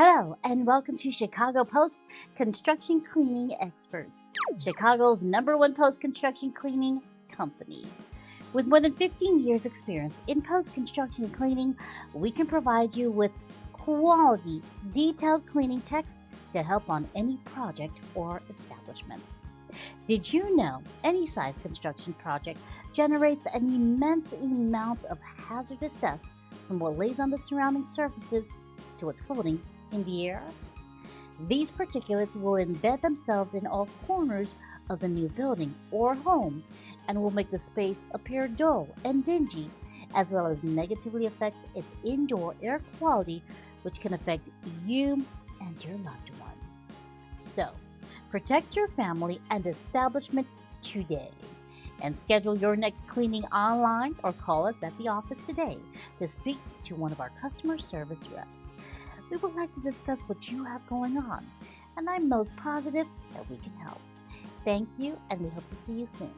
Hello, and welcome to Chicago Post Construction Cleaning Experts, Chicago's #1 post-construction cleaning company. With more than 15 years' experience in post-construction cleaning, we can provide you with quality, detailed cleaning techs to help on any project or establishment. Did you know any size construction project generates an immense amount of hazardous dust from what lays on the surrounding surfaces to what's floating in the air? These particulates will embed themselves in all corners of the new building or home and will make the space appear dull and dingy, as well as negatively affect its indoor air quality, which can affect you and your loved ones. So, protect your family and establishment today. And schedule your next cleaning online or call us at the office today to speak to one of our customer service reps. We would like to discuss what you have going on, and I'm most positive that we can help. Thank you, and we hope to see you soon.